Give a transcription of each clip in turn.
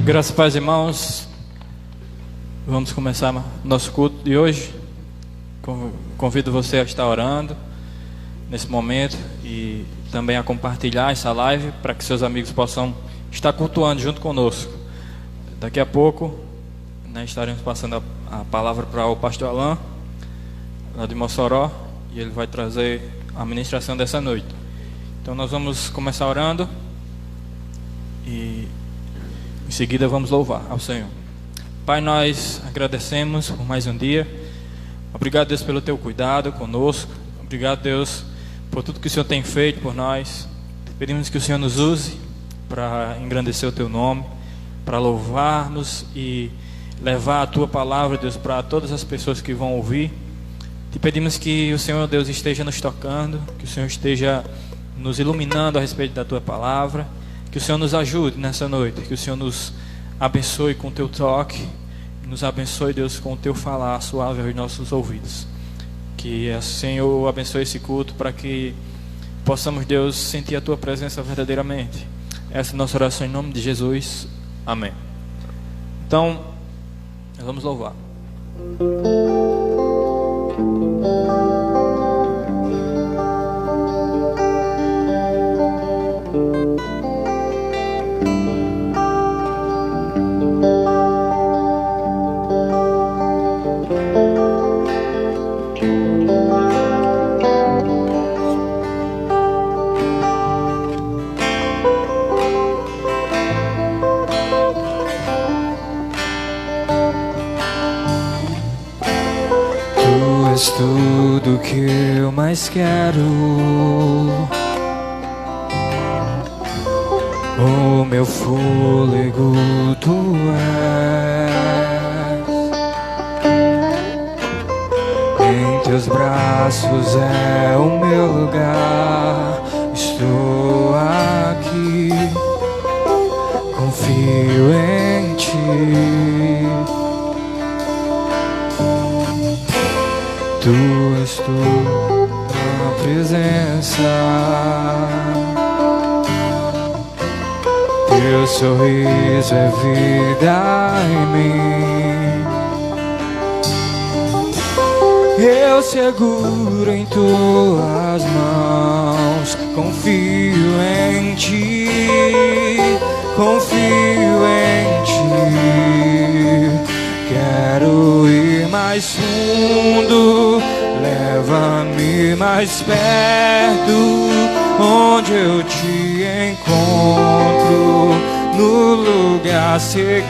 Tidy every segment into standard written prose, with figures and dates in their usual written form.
Graças a Deus, irmãos. Vamos começar nosso culto de hoje. Convido você a estar orando nesse momento e também a compartilhar essa live para que seus amigos possam estar cultuando junto conosco. Daqui a pouco, estaremos passando a palavra para o pastor Alain, lá de Mossoró, e ele vai trazer a ministração dessa noite. Então nós vamos começar orando e em seguida vamos louvar ao Senhor. Pai, nós agradecemos por mais um dia. Obrigado, Deus, pelo teu cuidado conosco. Obrigado, Deus, por tudo que o Senhor tem feito por nós. Pedimos que o Senhor nos use para engrandecer o teu nome, para louvarmos e levar a tua palavra, Deus, para todas as pessoas que vão ouvir. Te pedimos que o Senhor, Deus, esteja nos tocando, que o Senhor esteja nos iluminando a respeito da tua palavra, que o Senhor nos ajude nessa noite, que o Senhor nos abençoe com o teu toque, nos abençoe, Deus, com o teu falar suave aos nossos ouvidos. Que o Senhor abençoe esse culto para que possamos, Deus, sentir a tua presença verdadeiramente. Essa é a nossa oração em nome de Jesus. Amém. Então, vamos louvar. És tudo que eu mais quero, o meu fôlego tu és. Em teus braços é o meu lugar, estou aqui, confio em ti. Tu és tu, tua presença, teu sorriso é vida em mim. Eu seguro em tuas mãos, confio em ti, confio em ti. Quero ir mais fundo, leva-me mais perto, onde eu te encontro, no lugar secreto.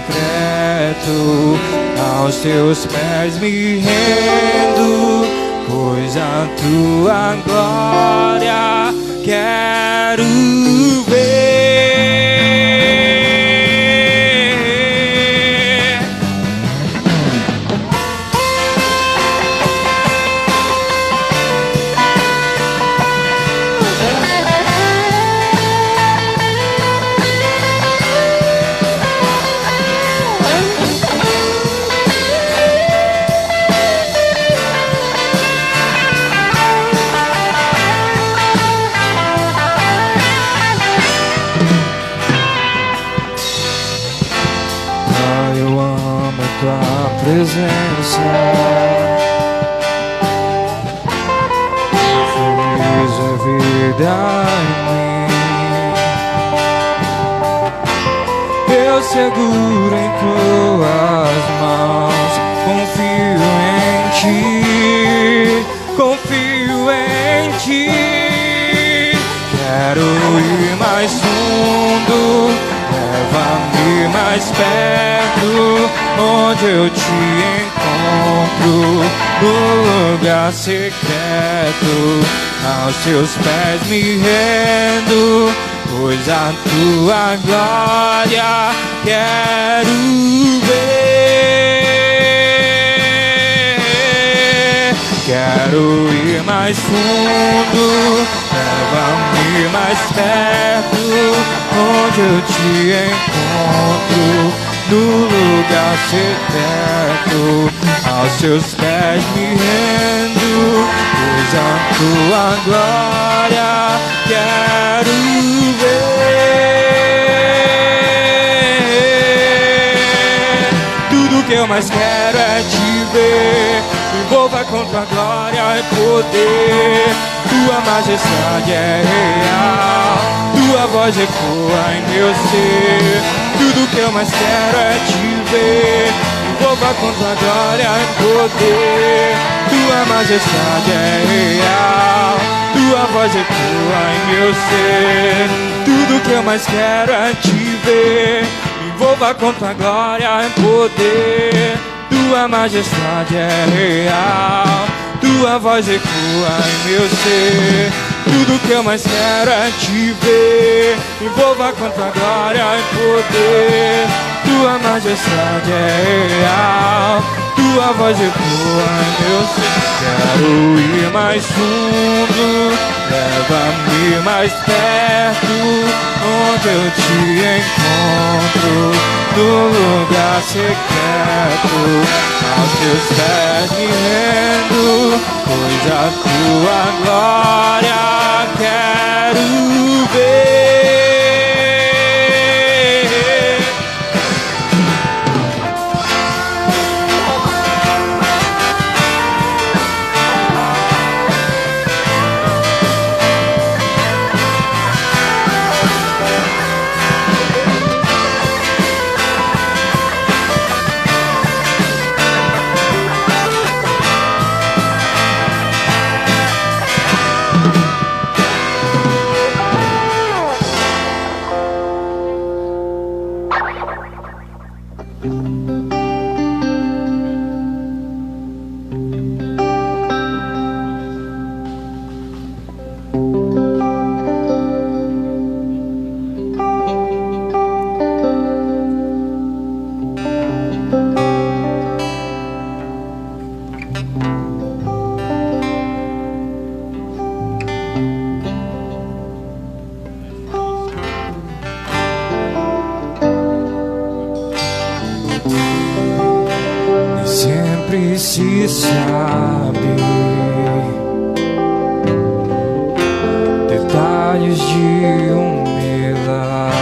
Aos teus pés me rendo, pois a tua glória quero ver. Presença, feliz a vida em mim. Eu seguro em tuas mãos, confio em ti, confio em ti. Quero ir mais fundo, leva-me mais perto, onde eu te encontro, no lugar secreto. Aos teus pés me rendo, pois a tua glória quero ver. Quero ir mais fundo, leva-me mais perto, onde eu te encontro, no lugar secreto. Aos seus pés me rendo, pois a tua glória quero ver. que eu mais quero é te ver. Me envolva com tua glória e poder. Tua majestade é real, tua voz ecoa em meu ser. Tudo que eu mais quero é te ver. Me envolva com tua glória e poder. Tua majestade é real, tua voz ecoa em meu ser. Tudo que eu mais quero é te ver. Me envolva com tua glória e poder. Tua majestade é real, tua voz ecoa em meu ser. Tudo que eu mais quero é te ver. Me envolva com tua glória e poder. Tua majestade é real, tua voz ecoa em meu ser. Quero ir mais fundo, leva-me mais perto, onde eu te encontro, no lugar secreto. Aos teus pés me rendo, pois a tua glória quero ver. Sempre se sabe detalhes de um milagre,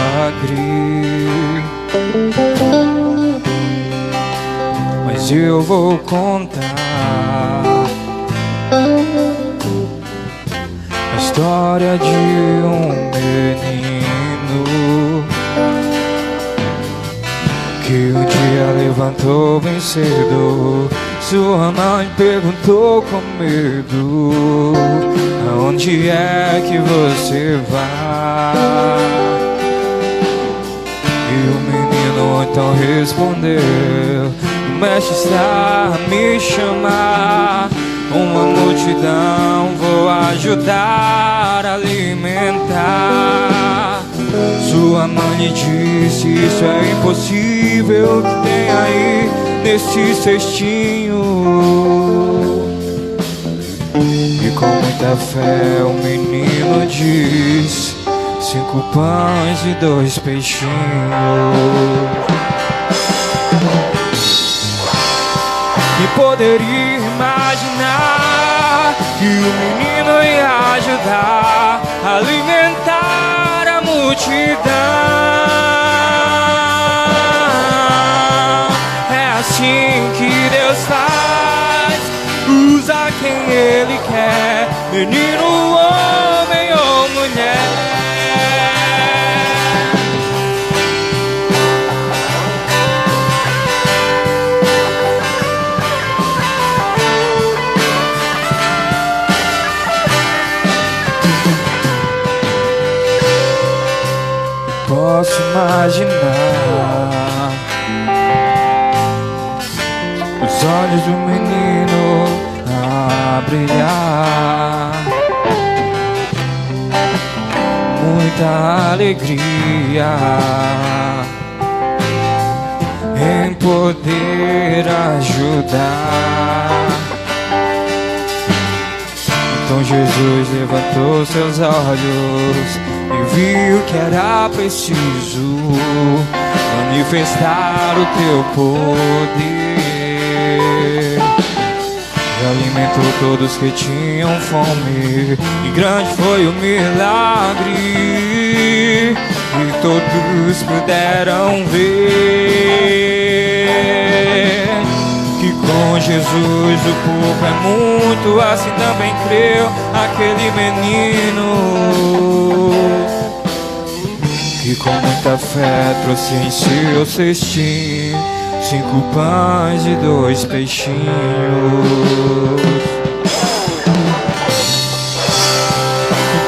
mas eu vou contar a história de um menino que um dia levantou bem cedo. Sua mãe perguntou com medo: aonde é que você vai? E o menino então respondeu: o mestre está a me chamar. Uma multidão vou ajudar a alimentar. Sua mãe lhe disse: isso é impossível, o que tem aí nesse cestinho? E com muita fé o menino diz: 5 pães e 2 peixinhos. E poderia imaginar que o menino ia ajudar a alimentar a multidão. É assim que Deus faz, usa quem Ele quer, menino, homem ou mulher. Posso imaginar os olhos do menino a brilhar, muita alegria em poder ajudar. Então Jesus levantou seus olhos e viu que era preciso manifestar o teu poder. E alimentou todos que tinham fome, e grande foi o milagre, e todos puderam ver. Jesus o pouco é muito, assim também creu aquele menino que com muita fé trouxe em seu cestinho 5 pães e 2 peixinhos.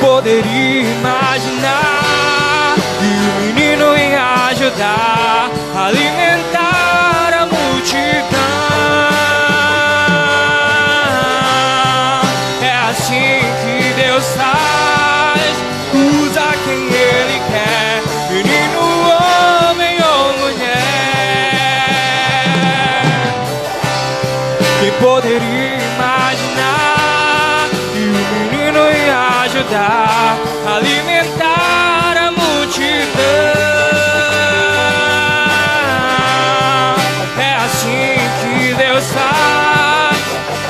Poderia imaginar que o menino ia ajudar a alimentar a multidão. É assim que Deus faz, usa quem Ele quer, menino, homem ou mulher. Quem poderia imaginar que o menino ia ajudar a alimentar a multidão? É assim que Deus faz,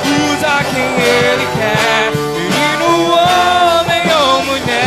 usa quem Ele quer, menino, homem ou mulher.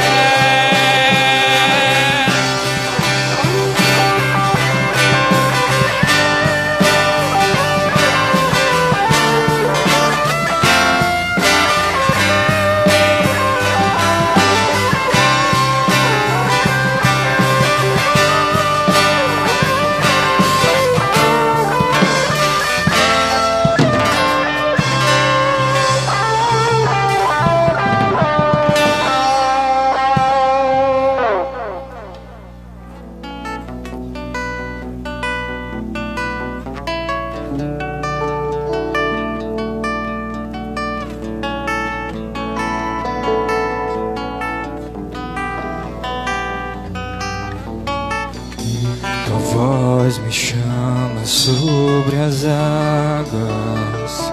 Tua voz me chama sobre as águas,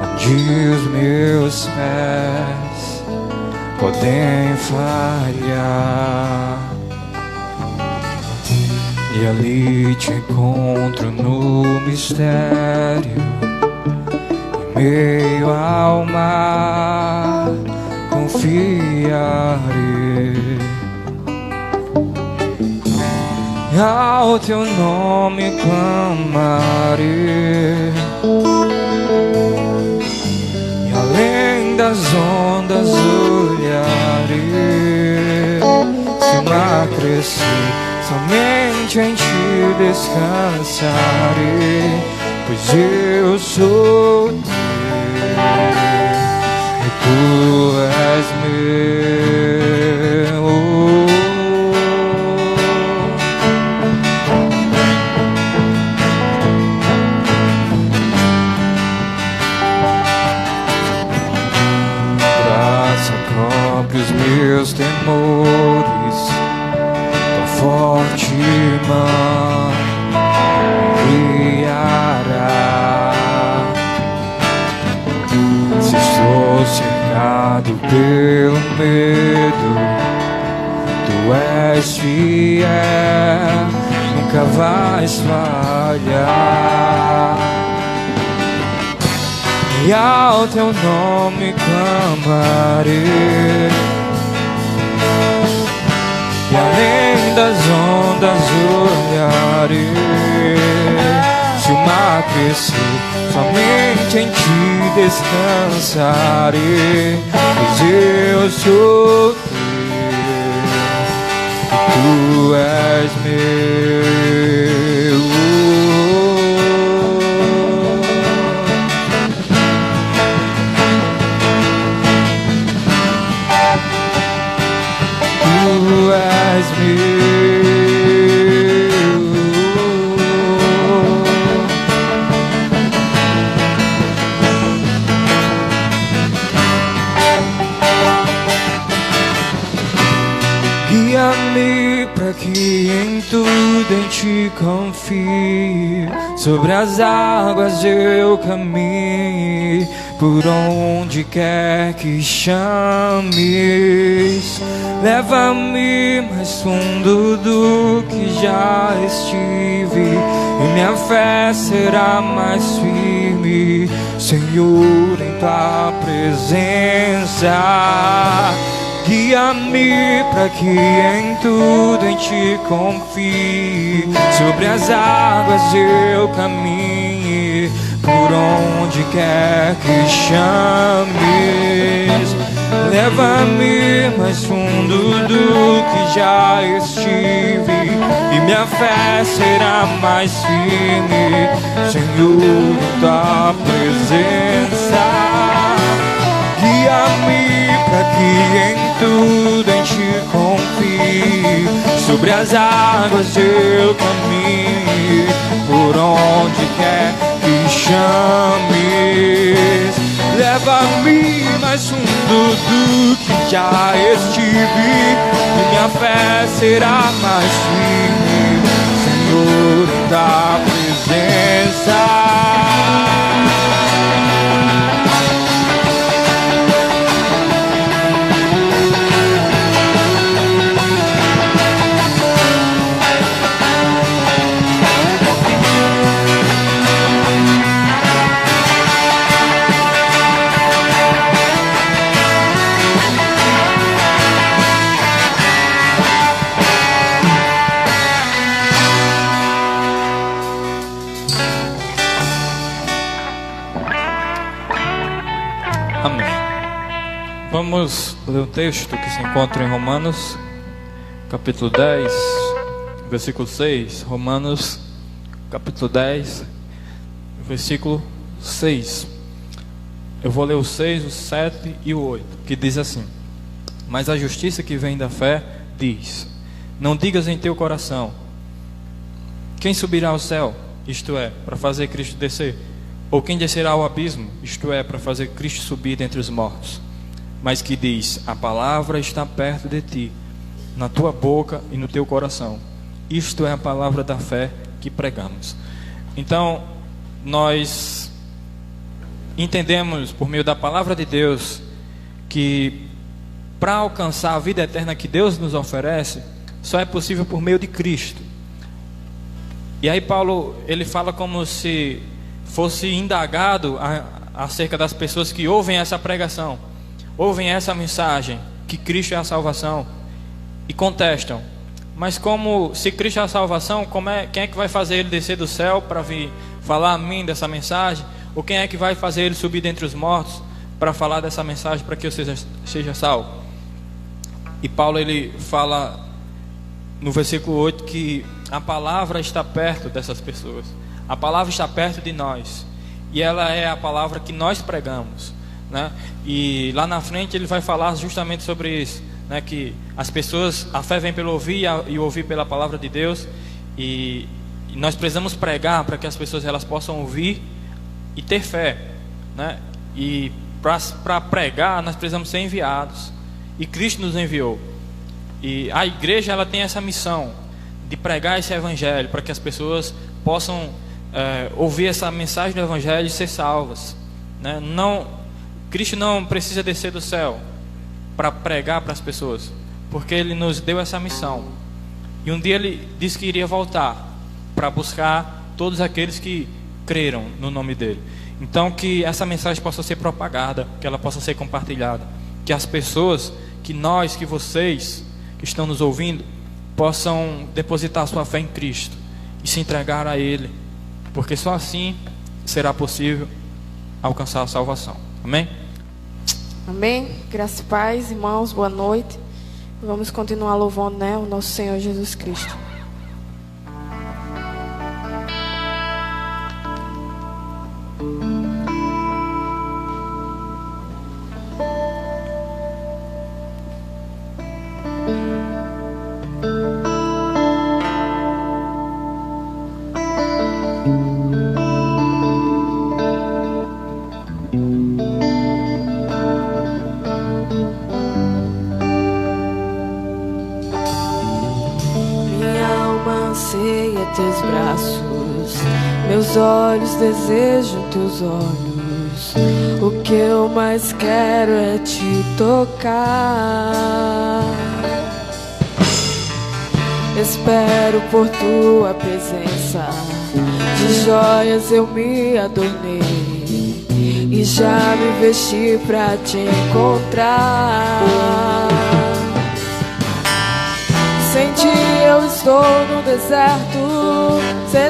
onde os meus pés podem falhar. E ali te encontro no mistério, em meio ao mar confiarei. Ao teu nome clamarei, e além das ondas olharei. Se o mar crescer, somente em ti descansarei, pois eu sou teu e tu és meu. Os meus temores, tão forte mão guiará. Se estou cercado pelo medo, tu és fiel, nunca vais falhar. E ao teu nome clamarei, e além das ondas olharei. Se o mar crescer, somente em ti descansarei, pois eu sou teu e tu és meu. Tu és guia-me para que em tudo em ti confie. Sobre as águas eu caminhe, por onde quer que chames. Leva-me mais fundo do que já estive, e minha fé será mais firme, Senhor, em tua presença. Guia-me para que em tudo em ti confie. Sobre as águas eu caminhe, por onde quer que chames. Leva-me mais fundo do que já estive, e minha fé será mais firme, Senhor, da presença. Guia-me para que em tudo em Ti confie, sobre as águas eu caminhe, por onde quer que chames. Leva-me mais fundo do que já estive, e minha fé será mais firme, Senhor, da presença. Amém. Vamos ler um texto que se encontra em Romanos, capítulo 10, versículo 6. Romanos, capítulo 10, versículo 6. Eu vou ler o 6, o 7 e o 8, que diz assim: mas a justiça que vem da fé diz: não digas em teu coração, quem subirá ao céu, isto é, para fazer Cristo descer? Ou quem descerá ao abismo, isto é, para fazer Cristo subir dentre os mortos? Mas que diz: a palavra está perto de ti, na tua boca e no teu coração. Isto é a palavra da fé que pregamos. Então, nós entendemos por meio da palavra de Deus que para alcançar a vida eterna que Deus nos oferece, só é possível por meio de Cristo. E aí Paulo, ele fala como se fosse indagado acerca das pessoas que ouvem essa pregação, ouvem essa mensagem, que Cristo é a salvação, e contestam: mas como, se Cristo é a salvação, quem é que vai fazer ele descer do céu para vir falar a mim dessa mensagem? Ou quem é que vai fazer ele subir dentre os mortos para falar dessa mensagem para que eu seja salvo? E Paulo, ele fala no versículo 8 que a palavra está perto dessas pessoas. A palavra está perto de nós, e ela é a palavra que nós pregamos, né? E lá na frente ele vai falar justamente sobre isso, né? Que as pessoas, a fé vem pelo ouvir e ouvir pela palavra de Deus, e nós precisamos pregar para que as pessoas elas possam ouvir e ter fé, né? E para pregar nós precisamos ser enviados, e Cristo nos enviou, e a igreja ela tem essa missão de pregar esse evangelho para que as pessoas possam ouvir essa mensagem do evangelho e ser salvas, né? Cristo não precisa descer do céu para pregar para as pessoas, porque Ele nos deu essa missão, e um dia Ele disse que iria voltar para buscar todos aqueles que creram no nome dEle. Então que essa mensagem possa ser propagada, que ela possa ser compartilhada, que as pessoas, que nós, que vocês que estão nos ouvindo, possam depositar sua fé em Cristo e se entregar a Ele, porque só assim será possível alcançar a salvação. Amém? Amém. Graça e paz, irmãos, boa noite. Vamos continuar louvando, né, o nosso Senhor Jesus Cristo. Teus braços, meus olhos desejam teus olhos. O que eu mais quero é te tocar. Espero por tua presença, de joias eu me adornei e já me vesti pra te encontrar. Sem ti eu estou no deserto,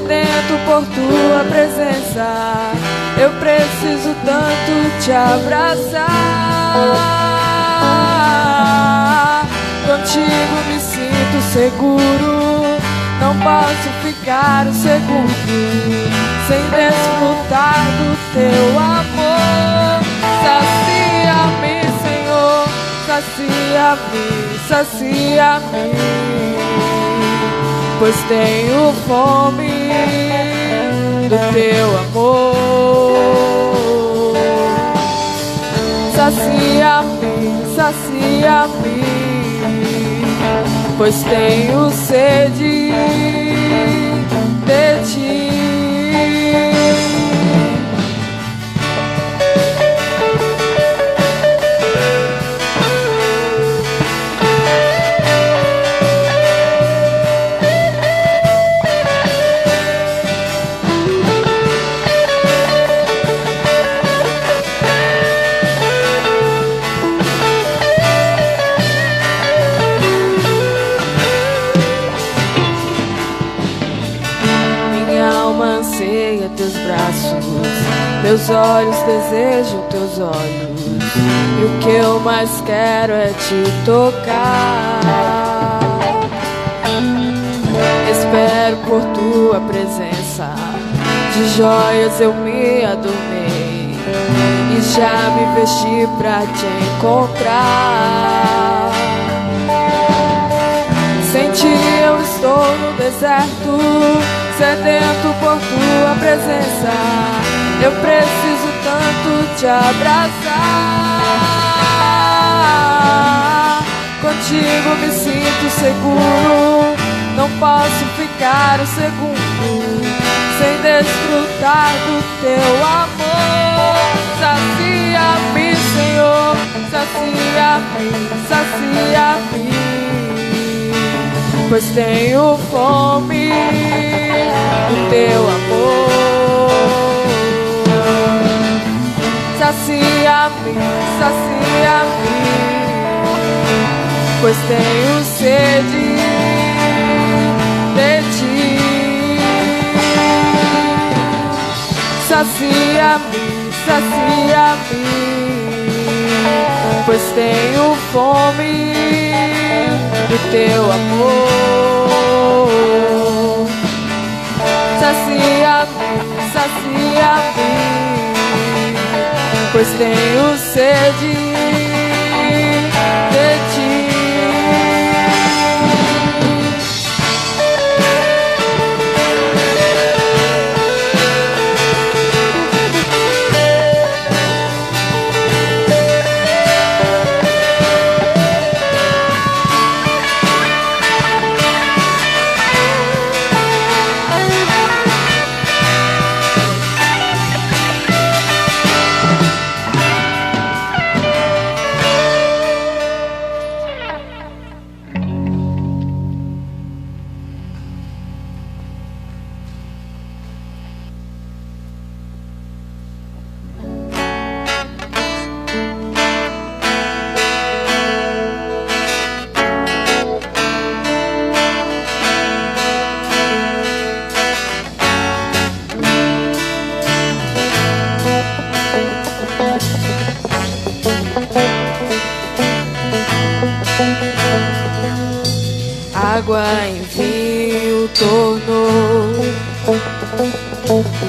sedento por tua presença. Eu preciso tanto te abraçar. Contigo me sinto seguro, não posso ficar um segundo sem desfrutar do teu amor. Sacia-me, Senhor, sacia-me, sacia-me, pois tenho fome do teu amor. Sacia-me, sacia-me, pois tenho sede de ti. Teus braços, meus olhos desejam teus olhos, e o que eu mais quero é te tocar. Espero por tua presença, de joias eu me adornei e já me vesti pra te encontrar. Sem ti eu estou no deserto, sedento por tua presença. Eu preciso tanto te abraçar. Contigo me sinto seguro, não posso ficar um segundo sem desfrutar do teu amor. Sacia-me, Senhor, sacia-me, sacia-me, pois tenho fome do teu amor. Sacia-me, sacia-me, pois tenho sede de ti. Sacia-me, sacia-me, pois tenho fome do teu amor. Sacia-me, sacia-me, pois tenho sede de ti. Água em vinho tornou,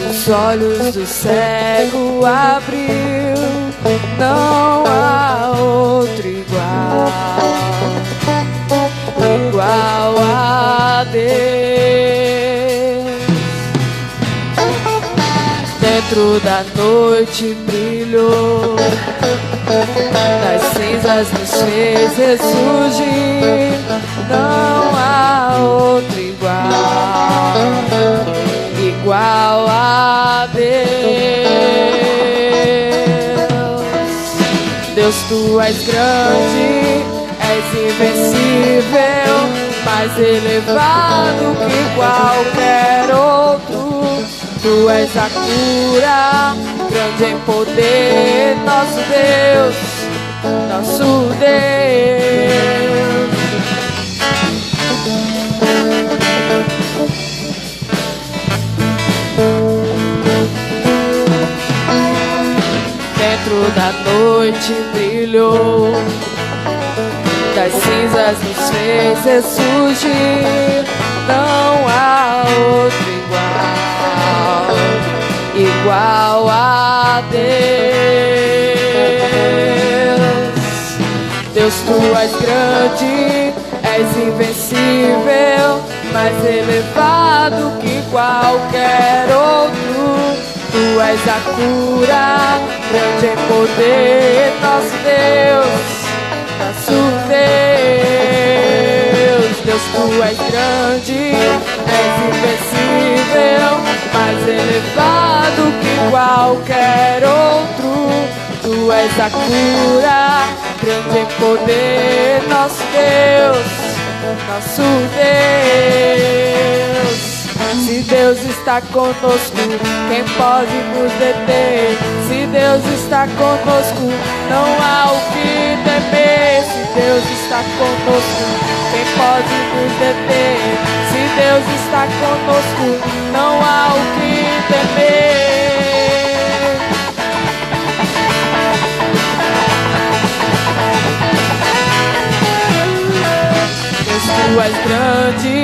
os olhos do cego abriu. Não há outro igual, igual a Deus. Dentro da noite brilhou, das cinzas nos fez ressurgir. Não há outro igual, igual a Deus. Deus, tu és grande, és invencível, mais elevado que qualquer outro. Tu és a cura, grande em poder, nosso Deus, nosso Deus. a noite brilhou, das cinzas nos fez ressurgir. Não há outro igual a Deus. Deus, tu és grande, és invencível, mais elevado que qualquer outro. Tu és a cura, grande em poder, nosso Deus, nosso Deus. Deus, tu és grande, és invencível, mais elevado que qualquer outro. Tu és a cura, grande em poder, nosso Deus, nosso Deus. Se Deus está conosco, quem pode nos deter? Se Deus está conosco, não há o que temer. Se Deus está conosco, quem pode nos deter? Se Deus está conosco, não há o que temer. Deus, tu és grande,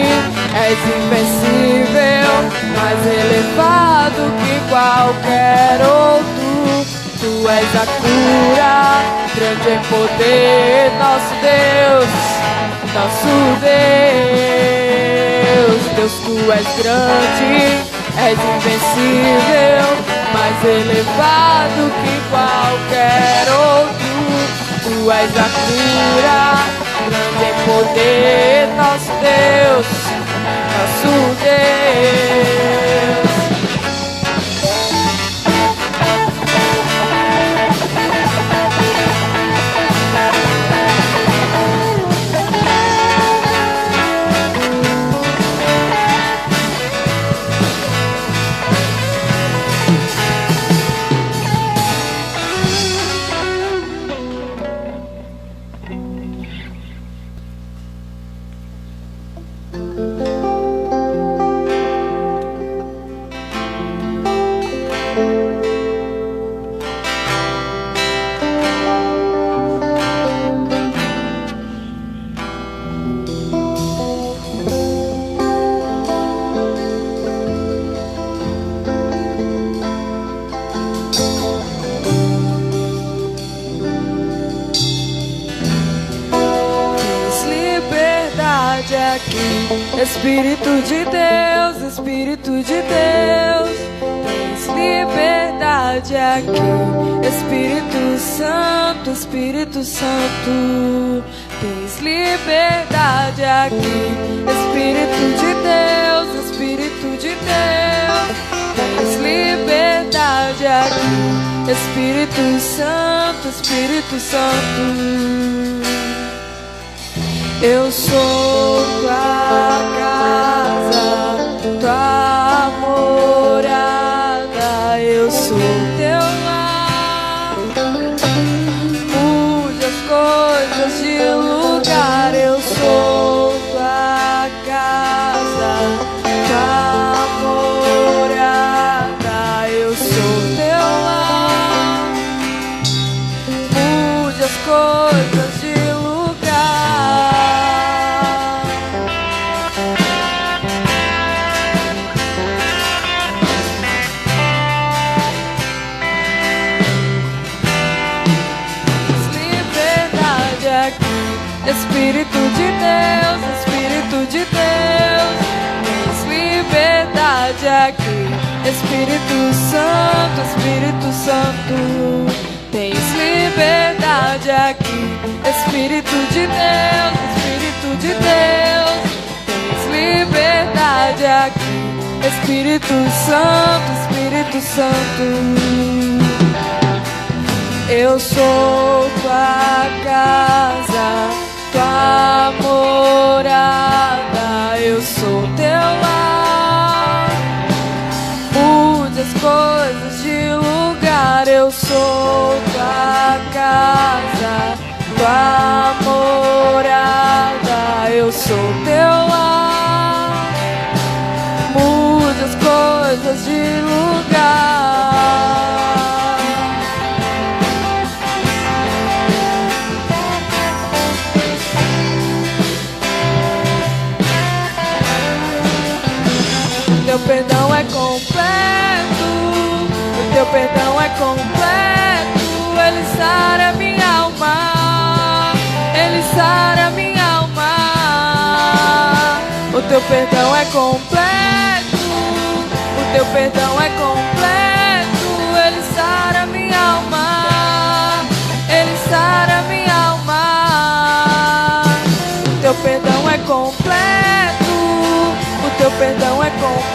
és invencível, mais elevado que qualquer outro. Tu és a cura, grande em poder, nosso Deus, nosso Deus. Deus, tu és grande, és invencível, mais elevado que qualquer outro. Tu és a cura, grande em poder, nosso Deus, nosso Deus. Espírito de Deus, Espírito de Deus, tens liberdade aqui. Espírito Santo, Espírito Santo, tens liberdade aqui. Espírito de Deus, Espírito de Deus, tens liberdade aqui. Espírito Santo, Espírito Santo. Eu sou tua casa, tua morada, eu sou teu lar. Mude as coisas de lugar, eu sou tua casa, tua morada, eu sou teu lar. Mude as coisas de Espírito de Deus, Espírito de Deus, tens liberdade aqui. Espírito Santo, Espírito Santo, tens liberdade aqui. Espírito de Deus, Espírito de Deus, tens liberdade aqui. Espírito Santo, Espírito Santo. Eu sou tua casa, tua morada, eu sou teu lar. Mude as coisas de lugar, eu sou tua casa, tua morada, eu sou teu lar. Mude as coisas de lugar. perdão é completo, o teu perdão é completo. Ele sara minha alma, ele sara minha alma. O teu perdão é completo, o teu perdão é completo. Ele sara minha alma, ele sara minha alma. O teu perdão é completo, o teu perdão é completo.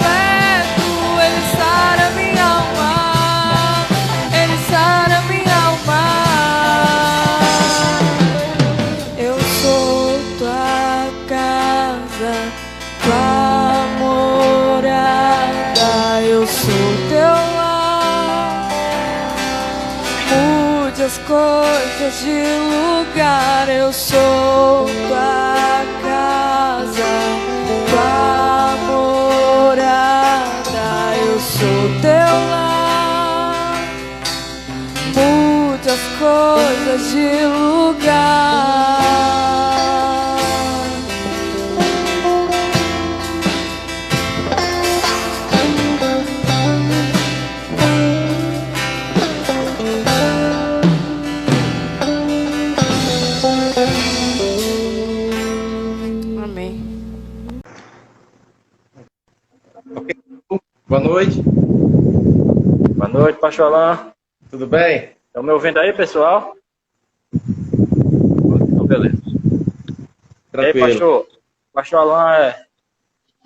Ele sara minha alma, ele sara minha alma. Eu sou tua casa, tua morada, eu sou teu lar. Mude as coisas de lugar, eu sou tua casa, tua morada, eu sou teu lar. Mude as coisas de lugar. Amém. Boa noite. Boa noite, pastor Alain. Tudo bem? Estão me ouvindo aí, pessoal? Então, beleza. E aí, Tranquilo. pastor Alain é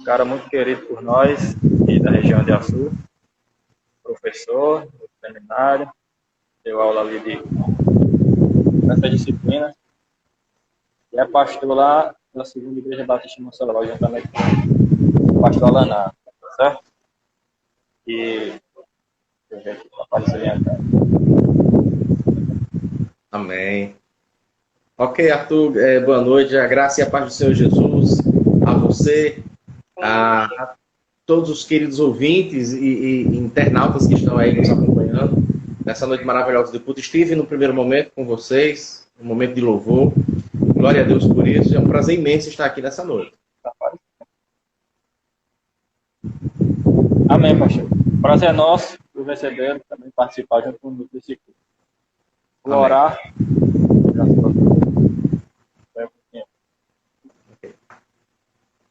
um cara muito querido por nós, aqui da região de Açu. Professor do seminário, deu aula ali nessa disciplina. E é pastor lá da segunda igreja batista em Mossoró, juntamente com o pastor Alain, tá certo? E deixa eu ver aqui, apareceu ali atrás. Amém. Ok, Arthur, boa noite. A graça e a paz do Senhor Jesus a você, a todos os queridos ouvintes e internautas que estão aí nos acompanhando nessa noite maravilhosa de culto. Estive no primeiro momento com vocês, um momento de louvor. Glória a Deus por isso. É um prazer imenso estar aqui nessa noite. Amém, pastor. O prazer é nosso por receber também participar junto com o desse culto. Vou orar.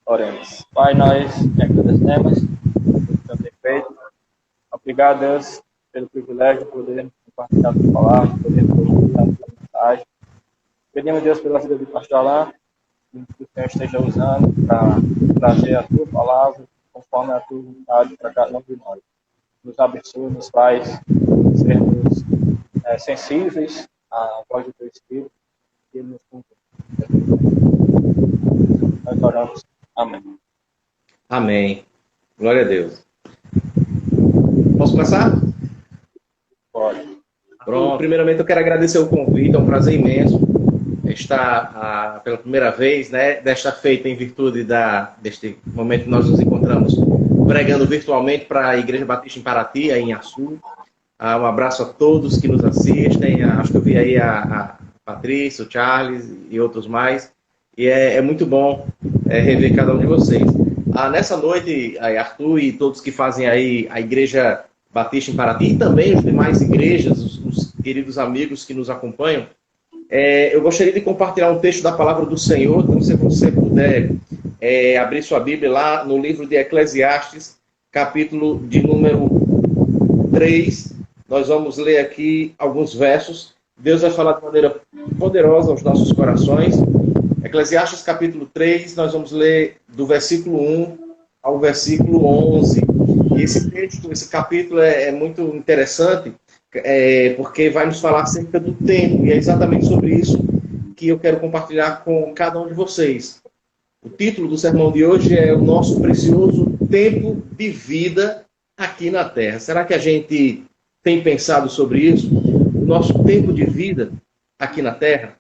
Oremos. Pai, nós te agradecemos pelo ter feito. Obrigado, Deus, pelo privilégio de poder compartilhar a tua palavra, de poder compartilhar a tua mensagem. Pedimos, Deus, pela vida do pastor Alain, que o Senhor esteja usando para trazer a tua palavra conforme a tua vontade para cada um de nós. Nos abençoe, nos faz sermos sensíveis à voz do teu Espírito e ele nos conduz. Nós oramos. Amém. Amém. Glória a Deus. Posso começar? Pode. Pronto. Primeiramente, eu quero agradecer o convite. É um prazer imenso estar pela primeira vez, né, desta feita em virtude deste momento que nós nos encontramos pregando virtualmente para a Igreja Batista em Paraty, aí em Açu. Um abraço a todos que nos assistem. Acho que eu vi aí a Patrícia, o Charles e outros mais. E é muito bom rever cada um de vocês. Nessa noite, Arthur e todos que fazem aí a Igreja Batista em Paraty e também as demais igrejas, os queridos amigos que nos acompanham, eu gostaria de compartilhar um texto da Palavra do Senhor. Então, se você puder abrir sua Bíblia lá no livro de Eclesiastes, capítulo de número 3, nós vamos ler aqui alguns versos. Deus vai falar de maneira poderosa aos nossos corações. Eclesiastes capítulo 3, nós vamos ler do versículo 1 ao versículo 11. E esse texto, esse capítulo é muito interessante, porque vai nos falar acerca do tempo, e é exatamente sobre isso que eu quero compartilhar com cada um de vocês. O título do sermão de hoje é o nosso precioso tempo de vida aqui na Terra. Será que a gente tem pensado sobre isso? O nosso tempo de vida aqui na Terra?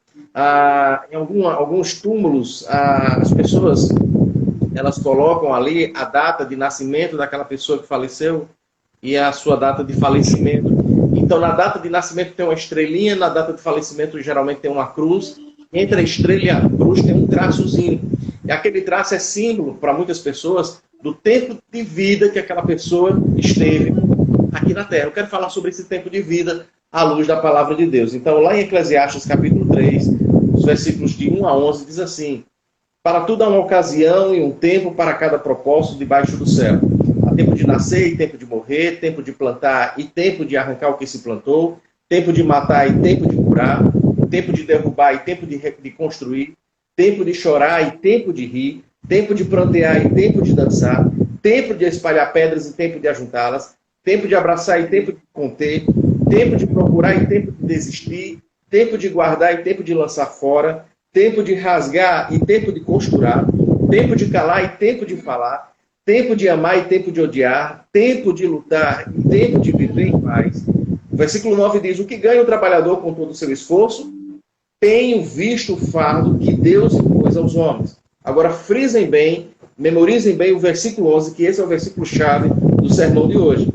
Em alguns túmulos, as pessoas elas colocam ali a data de nascimento daquela pessoa que faleceu e a sua data de falecimento. Então, na data de nascimento tem uma estrelinha, na data de falecimento geralmente tem uma cruz. Entre a estrela e a cruz tem um traçozinho. E aquele traço é símbolo para muitas pessoas do tempo de vida que aquela pessoa esteve aqui na Terra. Eu quero falar sobre esse tempo de vida à luz da palavra de Deus. Então, lá em Eclesiastes capítulo 3, os versículos de 1 a 11, diz assim: para tudo há uma ocasião e um tempo para cada propósito debaixo do céu. Há tempo de nascer e tempo de morrer, tempo de plantar e tempo de arrancar o que se plantou, tempo de matar e tempo de curar, tempo de derrubar e tempo de construir, tempo de chorar e tempo de rir, tempo de prantear e tempo de dançar, tempo de espalhar pedras e tempo de ajuntá-las, tempo de abraçar e tempo de conter, tempo de procurar e tempo de desistir, tempo de guardar e tempo de lançar fora, tempo de rasgar e tempo de costurar, tempo de calar e tempo de falar, tempo de amar e tempo de odiar, tempo de lutar e tempo de viver em paz. O versículo 9 diz: o que ganha o trabalhador com todo o seu esforço? Tenho visto o fardo que Deus impôs aos homens. Agora frisem bem, memorizem bem o versículo 11, que esse é o versículo-chave do sermão de hoje.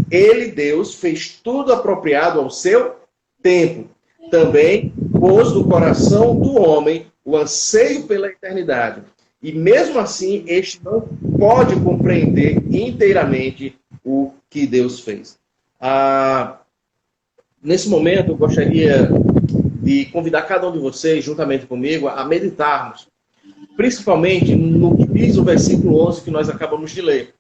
Ele, Deus, fez tudo apropriado ao seu tempo. Também pôs no coração do homem o anseio pela eternidade. E mesmo assim, este não pode compreender inteiramente o que Deus fez. Nesse momento, eu gostaria de convidar cada um de vocês, juntamente comigo, a meditarmos, principalmente no que diz o versículo 11 que nós acabamos de ler.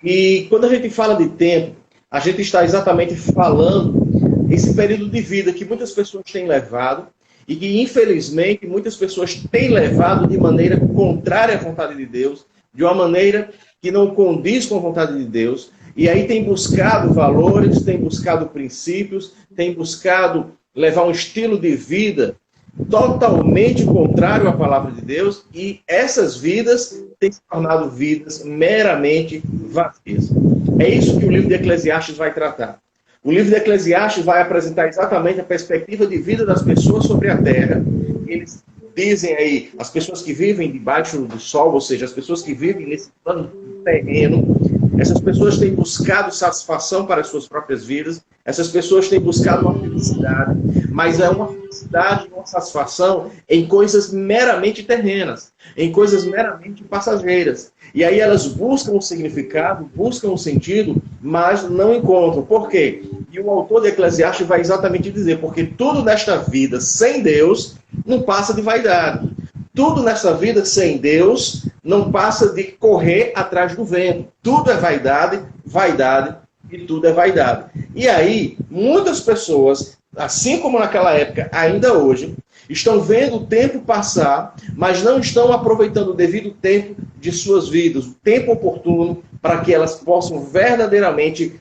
E quando a gente fala de tempo, a gente está exatamente falando esse período de vida que muitas pessoas têm levado e que, infelizmente, muitas pessoas têm levado de maneira contrária à vontade de Deus, de uma maneira que não condiz com a vontade de Deus, e aí tem buscado valores, tem buscado princípios, tem buscado levar um estilo de vida totalmente contrário à palavra de Deus, e essas vidas têm se tornado vidas meramente vazias. É isso que o livro de Eclesiastes vai tratar. O livro de Eclesiastes vai apresentar exatamente a perspectiva de vida das pessoas sobre a terra. Eles dizem aí, as pessoas que vivem debaixo do sol, ou seja, as pessoas que vivem nesse plano terreno, essas pessoas têm buscado satisfação para as suas próprias vidas, essas pessoas têm buscado uma felicidade, mas é uma felicidade, uma satisfação em coisas meramente terrenas, em coisas meramente passageiras. E aí elas buscam um significado, buscam um sentido, mas não encontram. Por quê? E o autor de Eclesiastes vai exatamente dizer, porque tudo nesta vida sem Deus não passa de vaidade. Tudo nessa vida sem Deus não passa de correr atrás do vento. Tudo é vaidade, vaidade e tudo é vaidade. E aí, muitas pessoas, assim como naquela época, ainda hoje, estão vendo o tempo passar, mas não estão aproveitando o devido tempo de suas vidas, o tempo oportuno para que elas possam verdadeiramente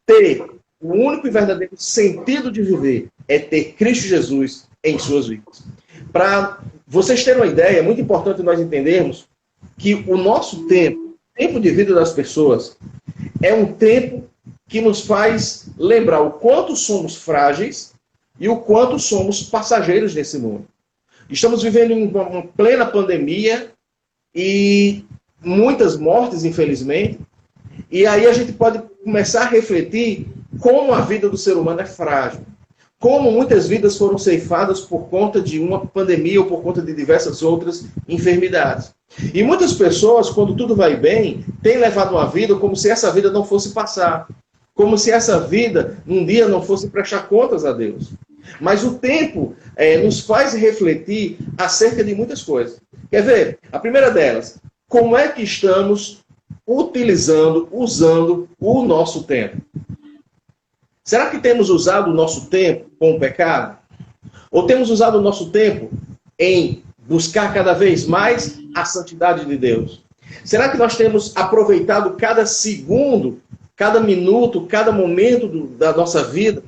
ter o único e verdadeiro sentido de viver, é ter Cristo Jesus em suas vidas. Para vocês terem uma ideia, é muito importante nós entendermos que o nosso tempo, o tempo de vida das pessoas, é um tempo que nos faz lembrar o quanto somos frágeis e o quanto somos passageiros nesse mundo. Estamos vivendo em uma plena pandemia e muitas mortes, infelizmente, e aí a gente pode começar a refletir como a vida do ser humano é frágil. Como muitas vidas foram ceifadas por conta de uma pandemia ou por conta de diversas outras enfermidades. E muitas pessoas, quando tudo vai bem, têm levado uma vida como se essa vida não fosse passar. Como se essa vida, um dia, não fosse prestar contas a Deus. Mas o tempo nos faz refletir acerca de muitas coisas. Quer ver? A primeira delas, como é que estamos usando o nosso tempo? Será que temos usado o nosso tempo com o pecado? Ou temos usado o nosso tempo em buscar cada vez mais a santidade de Deus? Será que nós temos aproveitado cada segundo, cada minuto, cada momento da nossa vida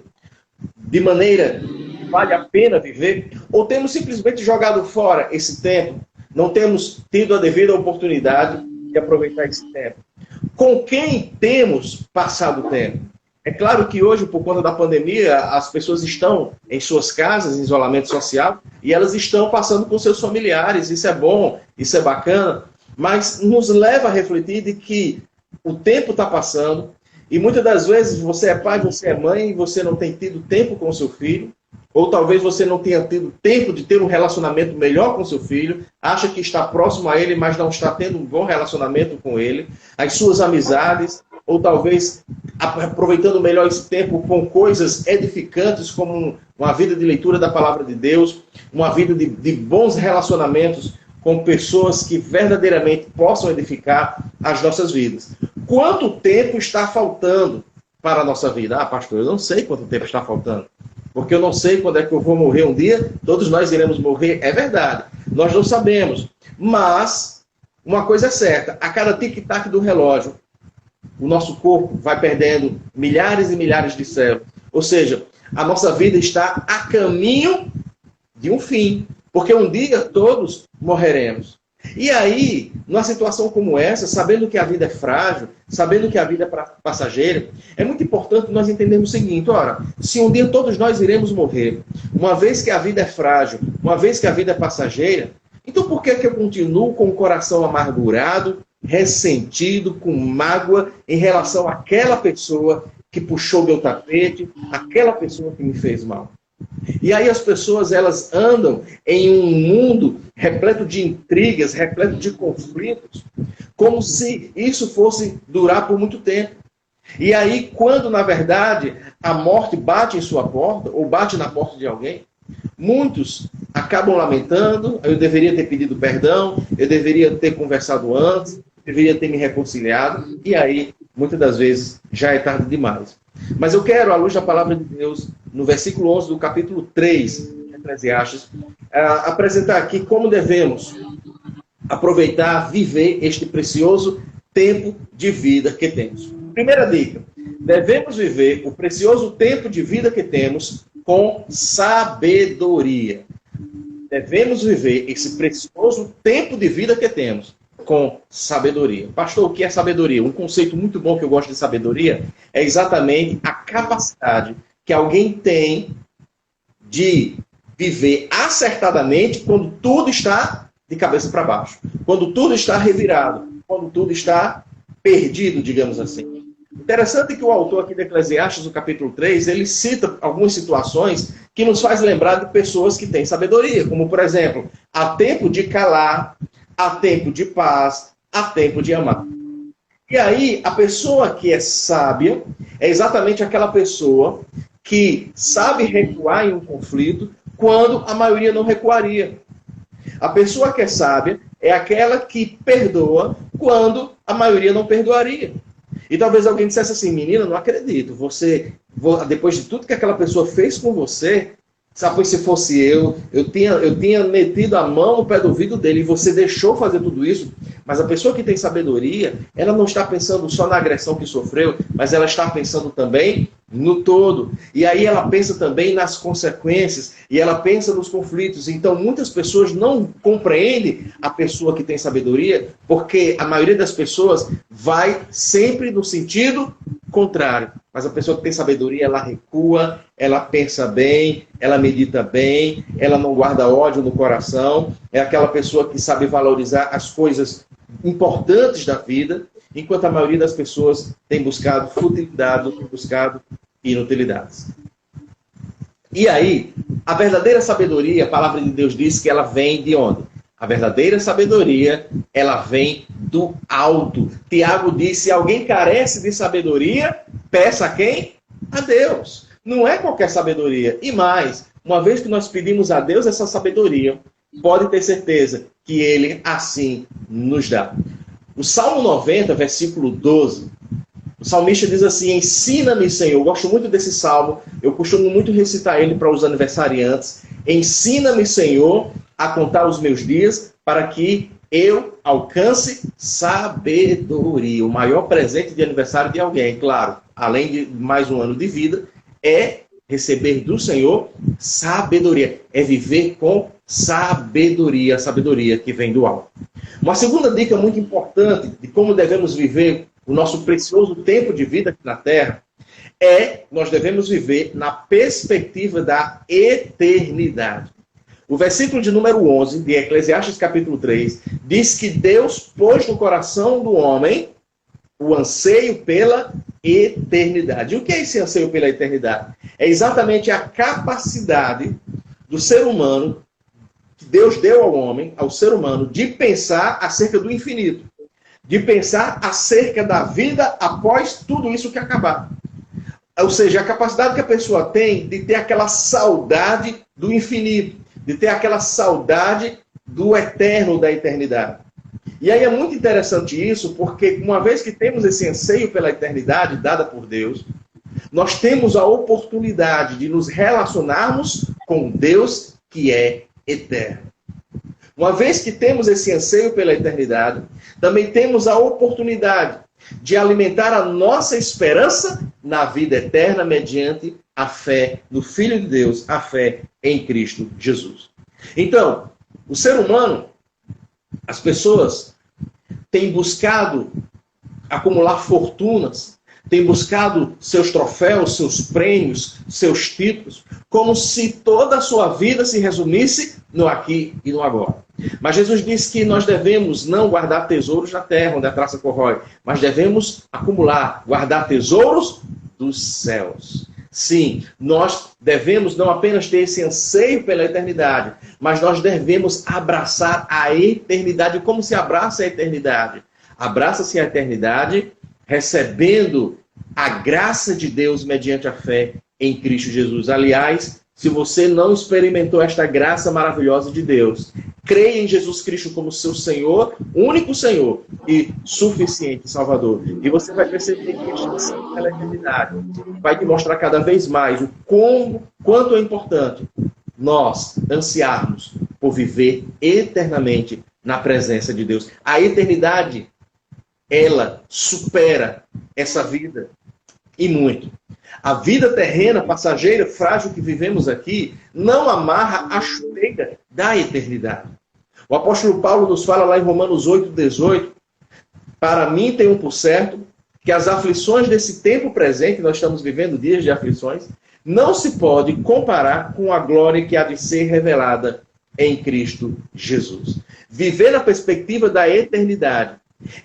de maneira que vale a pena viver? Ou temos simplesmente jogado fora esse tempo? Não temos tido a devida oportunidade de aproveitar esse tempo? Com quem temos passado o tempo? É claro que hoje, por conta da pandemia, as pessoas estão em suas casas, em isolamento social, e elas estão passando com seus familiares. Isso é bom, isso é bacana, mas nos leva a refletir de que o tempo está passando, e muitas das vezes você é pai, você é mãe, e você não tem tido tempo com o seu filho, ou talvez você não tenha tido tempo de ter um relacionamento melhor com seu filho, acha que está próximo a ele, mas não está tendo um bom relacionamento com ele, as suas amizades, ou talvez aproveitando melhor esse tempo com coisas edificantes, como uma vida de leitura da palavra de Deus, uma vida de bons relacionamentos com pessoas que verdadeiramente possam edificar as nossas vidas. Quanto tempo está faltando para a nossa vida? Ah, pastor, eu não sei quanto tempo está faltando, porque eu não sei quando é que eu vou morrer um dia, todos nós iremos morrer, é verdade, nós não sabemos, mas uma coisa é certa, a cada tic-tac do relógio, o nosso corpo vai perdendo milhares e milhares de células. Ou seja, a nossa vida está a caminho de um fim. Porque um dia todos morreremos. E aí, numa situação como essa, sabendo que a vida é frágil, sabendo que a vida é passageira, é muito importante nós entendermos o seguinte: ora, se um dia todos nós iremos morrer, uma vez que a vida é frágil, uma vez que a vida é passageira, então por que eu continuo com o coração amargurado, ressentido, com mágoa em relação àquela pessoa que puxou meu tapete, aquela pessoa que me fez mal? E aí as pessoas, elas andam em um mundo repleto de intrigas, repleto de conflitos, como se isso fosse durar por muito tempo. E aí, quando na verdade a morte bate em sua porta, ou bate na porta de alguém, muitos acabam lamentando: eu deveria ter pedido perdão, eu deveria ter conversado antes, deveria ter me reconciliado, e aí, muitas das vezes, já é tarde demais. Mas eu quero, à luz da palavra de Deus, no versículo 11 do capítulo 3 de Eclesiastes, apresentar aqui como devemos aproveitar, viver este precioso tempo de vida que temos. Primeira dica: devemos viver o precioso tempo de vida que temos com sabedoria. Devemos viver esse precioso tempo de vida que temos com sabedoria. Pastor, o que é sabedoria? Um conceito muito bom que eu gosto de sabedoria é exatamente a capacidade que alguém tem de viver acertadamente quando tudo está de cabeça para baixo, quando tudo está revirado, quando tudo está perdido, digamos assim. Interessante que o autor aqui de Eclesiastes, no capítulo 3, ele cita algumas situações que nos faz lembrar de pessoas que têm sabedoria, como, por exemplo, há tempo de calar, há tempo de paz, há tempo de amar. E aí, a pessoa que é sábia é exatamente aquela pessoa que sabe recuar em um conflito quando a maioria não recuaria. A pessoa que é sábia é aquela que perdoa quando a maioria não perdoaria. E talvez alguém dissesse assim: menina, não acredito, você, depois de tudo que aquela pessoa fez com você, sabe, pois se fosse eu tinha metido a mão no pé do ouvido dele e você deixou fazer tudo isso. Mas a pessoa que tem sabedoria, ela não está pensando só na agressão que sofreu, mas ela está pensando também no todo. E aí ela pensa também nas consequências, e ela pensa nos conflitos. Então muitas pessoas não compreendem a pessoa que tem sabedoria, porque a maioria das pessoas vai sempre no sentido contrário. Mas a pessoa que tem sabedoria, ela recua, ela pensa bem, ela medita bem, ela não guarda ódio no coração. É aquela pessoa que sabe valorizar as coisas importantes da vida, enquanto a maioria das pessoas tem buscado futilidade, tem buscado inutilidades. E aí, a verdadeira sabedoria, a palavra de Deus diz que ela vem de onde? A verdadeira sabedoria, ela vem do alto. Tiago disse: se alguém carece de sabedoria, peça a quem? A Deus. Não é qualquer sabedoria. E mais, uma vez que nós pedimos a Deus essa sabedoria, pode ter certeza que Ele assim nos dá. O Salmo 90, versículo 12, o salmista diz assim: ensina-me, Senhor. Eu gosto muito desse salmo, eu costumo muito recitar ele para os aniversariantes. Ensina-me, Senhor, a contar os meus dias, para que eu alcance sabedoria. O maior presente de aniversário de alguém, claro, além de mais um ano de vida, é receber do Senhor sabedoria. É viver com sabedoria, a sabedoria que vem do alto. Uma segunda dica muito importante de como devemos viver o nosso precioso tempo de vida aqui na Terra é: nós devemos viver na perspectiva da eternidade. O versículo de número 11 de Eclesiastes capítulo 3 diz que Deus pôs no coração do homem o anseio pela eternidade. E o que é esse anseio pela eternidade? É exatamente a capacidade do ser humano, que Deus deu ao homem, ao ser humano, de pensar acerca do infinito. De pensar acerca da vida após tudo isso que acabar. Ou seja, a capacidade que a pessoa tem de ter aquela saudade do infinito, de ter aquela saudade do eterno, da eternidade. E aí é muito interessante isso, porque uma vez que temos esse anseio pela eternidade dada por Deus, nós temos a oportunidade de nos relacionarmos com Deus que é eterno. Uma vez que temos esse anseio pela eternidade, também temos a oportunidade de alimentar a nossa esperança na vida eterna mediante a fé no Filho de Deus, a fé em Cristo Jesus. Então, o ser humano, as pessoas têm buscado acumular fortunas, têm buscado seus troféus, seus prêmios, seus títulos, como se toda a sua vida se resumisse no aqui e no agora. Mas Jesus disse que nós devemos não guardar tesouros na terra, onde a traça corrói, mas devemos acumular, guardar tesouros dos céus. Sim, nós devemos não apenas ter esse anseio pela eternidade, mas nós devemos abraçar a eternidade. Como se abraça a eternidade? Abraça-se a eternidade recebendo a graça de Deus mediante a fé em Cristo Jesus. Aliás, se você não experimentou esta graça maravilhosa de Deus, creia em Jesus Cristo como seu Senhor, único Senhor e suficiente Salvador. E você vai perceber que este anseio pela eternidade vai te mostrar cada vez mais o quanto é importante nós ansiarmos por viver eternamente na presença de Deus. A eternidade, ela supera essa vida e muito. A vida terrena, passageira, frágil que vivemos aqui, não amarra a chuteira da eternidade. O apóstolo Paulo nos fala lá em Romanos 8:18, para mim tenho por certo que as aflições desse tempo presente, nós estamos vivendo dias de aflições, não se pode comparar com a glória que há de ser revelada em Cristo Jesus. Viver na perspectiva da eternidade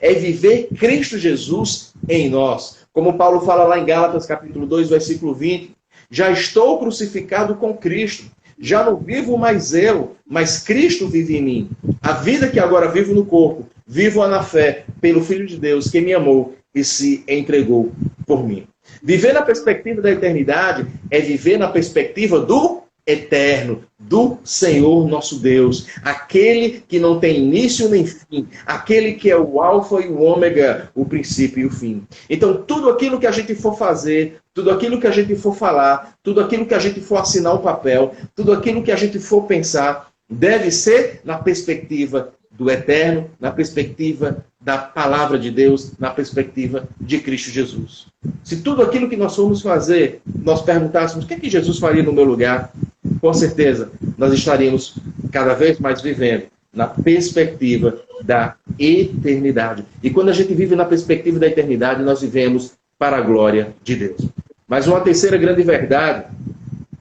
é viver Cristo Jesus em nós. Como Paulo fala lá em Gálatas capítulo 2, versículo 20, já estou crucificado com Cristo, já não vivo mais eu, mas Cristo vive em mim. A vida que agora vivo no corpo, vivo-a na fé pelo Filho de Deus que me amou e se entregou por mim. Viver na perspectiva da eternidade é viver na perspectiva do eterno, do Senhor nosso Deus, aquele que não tem início nem fim, aquele que é o alfa e o ômega, o princípio e o fim. Então, tudo aquilo que a gente for fazer, tudo aquilo que a gente for falar, tudo aquilo que a gente for assinar um papel, tudo aquilo que a gente for pensar, deve ser na perspectiva do eterno, na perspectiva da palavra de Deus, na perspectiva de Cristo Jesus. Se tudo aquilo que nós formos fazer, nós perguntássemos o que é que Jesus faria no meu lugar, com certeza nós estaríamos cada vez mais vivendo na perspectiva da eternidade. E quando a gente vive na perspectiva da eternidade, nós vivemos para a glória de Deus. Mas uma terceira grande verdade,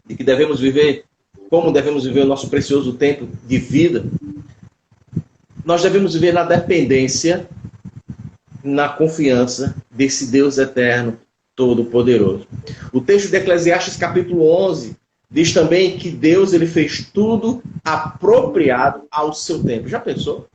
de que devemos viver, como devemos viver o nosso precioso tempo de vida, nós devemos viver na dependência, na confiança desse Deus eterno, todo-poderoso. O texto de Eclesiastes capítulo 11 diz também que Deus ele fez tudo apropriado ao seu tempo. Já pensou?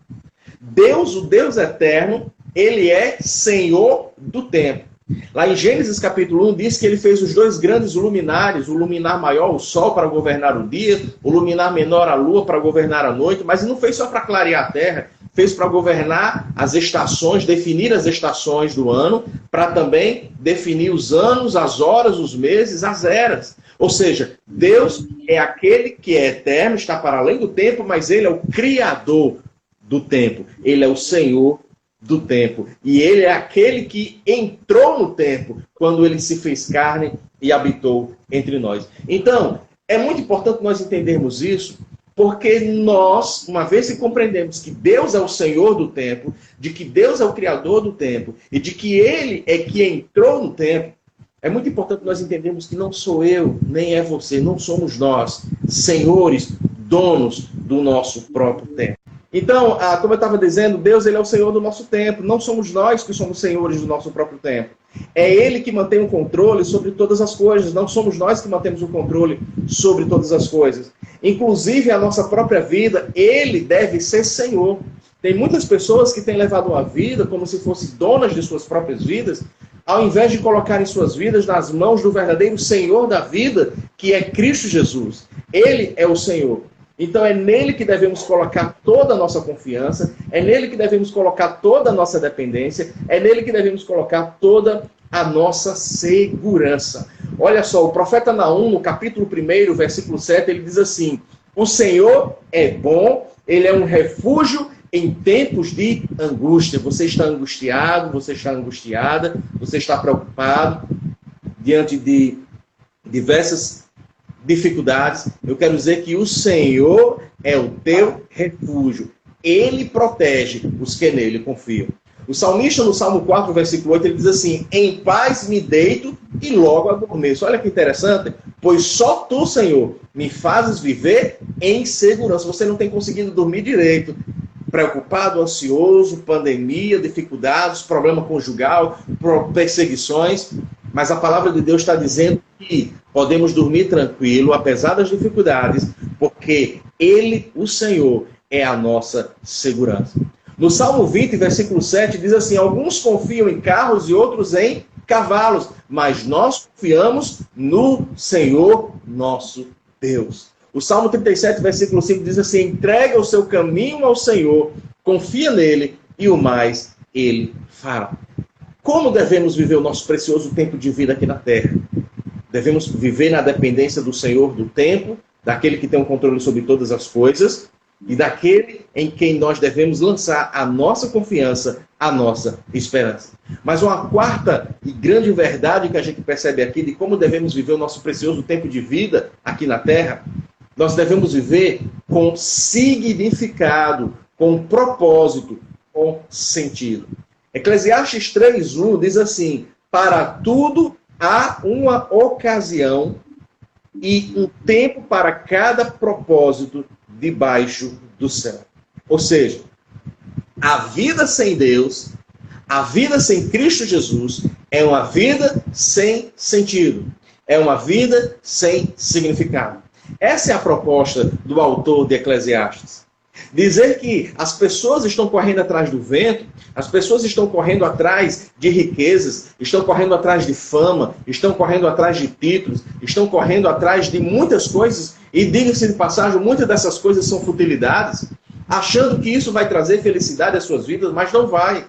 Deus, o Deus eterno, ele é Senhor do tempo. Lá em Gênesis capítulo 1 diz que ele fez os dois grandes luminares, o luminar maior, o sol, para governar o dia, o luminar menor, a lua, para governar a noite, mas ele não fez só para clarear a terra, fez para governar as estações, definir as estações do ano, para também definir os anos, as horas, os meses, as eras. Ou seja, Deus é aquele que é eterno, está para além do tempo, mas ele é o Criador do tempo. Ele é o Senhor do tempo. E ele é aquele que entrou no tempo quando ele se fez carne e habitou entre nós. Então, é muito importante nós entendermos isso, porque nós, uma vez que compreendemos que Deus é o Senhor do tempo, de que Deus é o Criador do tempo, e de que ele é que entrou no tempo, é muito importante nós entendermos que não sou eu, nem é você, não somos nós, senhores, donos do nosso próprio tempo. Então, como eu estava dizendo, Deus ele é o Senhor do nosso tempo. Não somos nós que somos senhores do nosso próprio tempo. É Ele que mantém o controle sobre todas as coisas. Não somos nós que mantemos o controle sobre todas as coisas. Inclusive a nossa própria vida, Ele deve ser Senhor. Tem muitas pessoas que têm levado uma vida como se fossem donas de suas próprias vidas, ao invés de colocarem suas vidas nas mãos do verdadeiro Senhor da vida, que é Cristo Jesus. Ele é o Senhor. Então é nele que devemos colocar toda a nossa confiança, é nele que devemos colocar toda a nossa dependência, é nele que devemos colocar toda a nossa segurança. Olha só, o profeta Naum, no capítulo 1, versículo 7, ele diz assim: o Senhor é bom, ele é um refúgio em tempos de angústia. Você está angustiado, você está angustiada, você está preocupado diante de diversas dificuldades. Eu quero dizer que o Senhor é o teu refúgio. Ele protege os que nele confiam. O salmista, no Salmo 4, versículo 8, ele diz assim: em paz me deito e logo adormeço. Olha que interessante. Pois só tu, Senhor, me fazes viver em segurança. Você não tem conseguido dormir direito. Preocupado, ansioso, pandemia, dificuldades, problema conjugal, perseguições. Mas a palavra de Deus está dizendo que podemos dormir tranquilo, apesar das dificuldades, porque Ele, o Senhor, é a nossa segurança. No Salmo 20, versículo 7, diz assim: alguns confiam em carros e outros em cavalos, mas nós confiamos no Senhor nosso Deus. O Salmo 37, versículo 5 diz assim: entrega o seu caminho ao Senhor, confia nele e o mais Ele fará. Como devemos viver o nosso precioso tempo de vida aqui na Terra? Devemos viver na dependência do Senhor do tempo, daquele que tem o controle sobre todas as coisas, e daquele em quem nós devemos lançar a nossa confiança, a nossa esperança. Mas uma quarta e grande verdade que a gente percebe aqui de como devemos viver o nosso precioso tempo de vida aqui na Terra, nós devemos viver com significado, com propósito, com sentido. Eclesiastes 3:1 diz assim: para tudo há uma ocasião e um tempo para cada propósito debaixo do céu. Ou seja, a vida sem Deus, a vida sem Cristo Jesus, é uma vida sem sentido. É uma vida sem significado. Essa é a proposta do autor de Eclesiastes. Dizer que as pessoas estão correndo atrás do vento, as pessoas estão correndo atrás de riquezas, estão correndo atrás de fama, estão correndo atrás de títulos, estão correndo atrás de muitas coisas, e diga-se de passagem, muitas dessas coisas são futilidades, achando que isso vai trazer felicidade às suas vidas, mas não vai.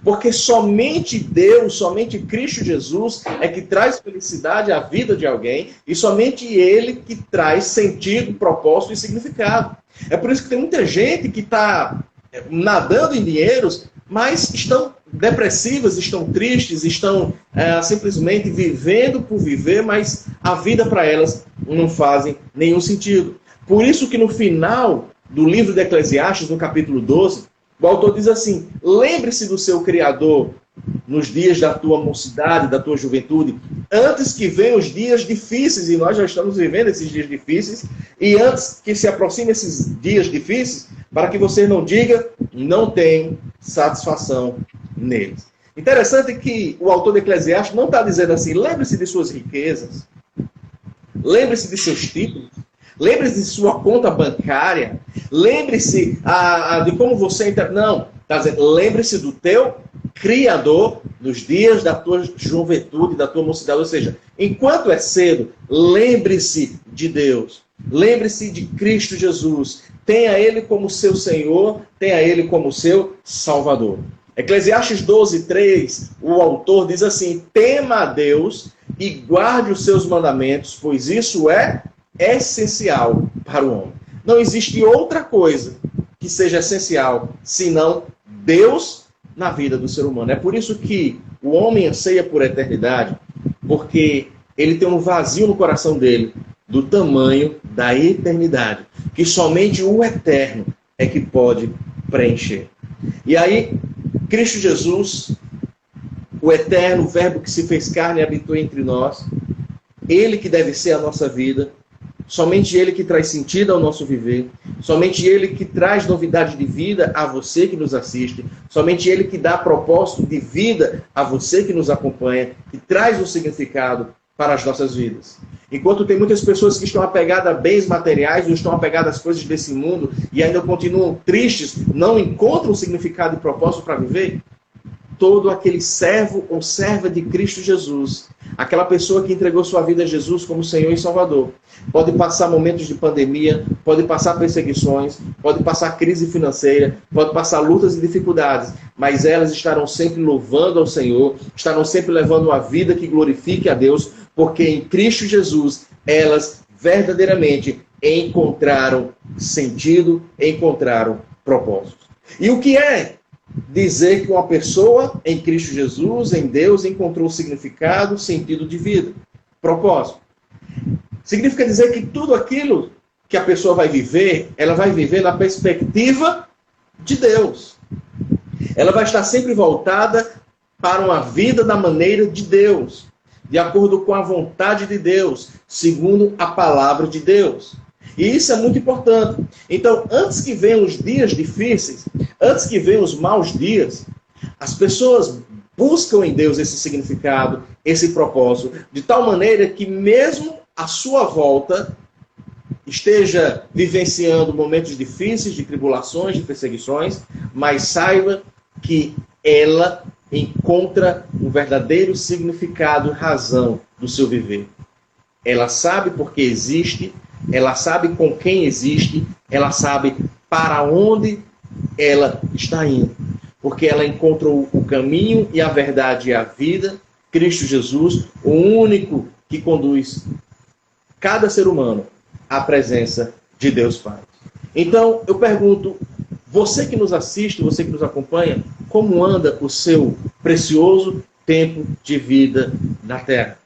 Porque somente Deus, somente Cristo Jesus é que traz felicidade à vida de alguém, e somente Ele que traz sentido, propósito e significado. É por isso que tem muita gente que está nadando em dinheiros, mas estão depressivas, estão tristes, estão simplesmente vivendo por viver, mas a vida para elas não faz nenhum sentido. Por isso que no final do livro de Eclesiastes, no capítulo 12, o autor diz assim: lembre-se do seu Criador nos dias da tua mocidade, da tua juventude, antes que venham os dias difíceis, e nós já estamos vivendo esses dias difíceis, e antes que se aproximem esses dias difíceis, para que você não diga, não tenho satisfação neles. Interessante que o autor de Eclesiastes não está dizendo assim: lembre-se de suas riquezas, lembre-se de seus títulos, lembre-se de sua conta bancária, lembre-se de como você... Não, está dizendo, lembre-se do teu Criador nos dias da tua juventude, da tua mocidade. Ou seja, enquanto é cedo, lembre-se de Deus, lembre-se de Cristo Jesus, tenha Ele como seu Senhor, tenha Ele como seu Salvador. Eclesiastes 12:3, o autor diz assim: tema a Deus e guarde os seus mandamentos, pois isso é essencial para o homem. Não existe outra coisa que seja essencial senão Deus na vida do ser humano. É por isso que o homem anseia por eternidade, porque ele tem um vazio no coração dele do tamanho da eternidade, que somente o eterno é que pode preencher. E aí, Cristo Jesus, o eterno, o verbo que se fez carne e habitou entre nós, Ele que deve ser a nossa vida, somente Ele que traz sentido ao nosso viver, somente Ele que traz novidade de vida a você que nos assiste, somente Ele que dá propósito de vida a você que nos acompanha, que traz o significado para as nossas vidas. Enquanto tem muitas pessoas que estão apegadas a bens materiais, ou estão apegadas às coisas desse mundo, e ainda continuam tristes, não encontram significado e propósito para viver, todo aquele servo ou serva de Cristo Jesus, aquela pessoa que entregou sua vida a Jesus como Senhor e Salvador, pode passar momentos de pandemia, pode passar perseguições, pode passar crise financeira, pode passar lutas e dificuldades, mas elas estarão sempre louvando ao Senhor, estarão sempre levando uma vida que glorifique a Deus, porque em Cristo Jesus elas verdadeiramente encontraram sentido, encontraram propósito. E o que é dizer que uma pessoa em Cristo Jesus, em Deus, encontrou significado, sentido de vida, propósito? Significa dizer que tudo aquilo que a pessoa vai viver, ela vai viver na perspectiva de Deus. Ela vai estar sempre voltada para uma vida da maneira de Deus, de acordo com a vontade de Deus, segundo a palavra de Deus. E isso é muito importante. Então, antes que venham os dias difíceis, antes que venham os maus dias, as pessoas buscam em Deus esse significado, esse propósito, de tal maneira que mesmo à sua volta esteja vivenciando momentos difíceis, de tribulações, de perseguições, mas saiba que ela encontra um verdadeiro significado e razão do seu viver. Ela sabe por que existe, ela sabe com quem existe, ela sabe para onde ela está indo. Porque ela encontrou o caminho e a verdade e a vida, Cristo Jesus, o único que conduz cada ser humano à presença de Deus Pai. Então, eu pergunto, você que nos assiste, você que nos acompanha, como anda o seu precioso tempo de vida na Terra?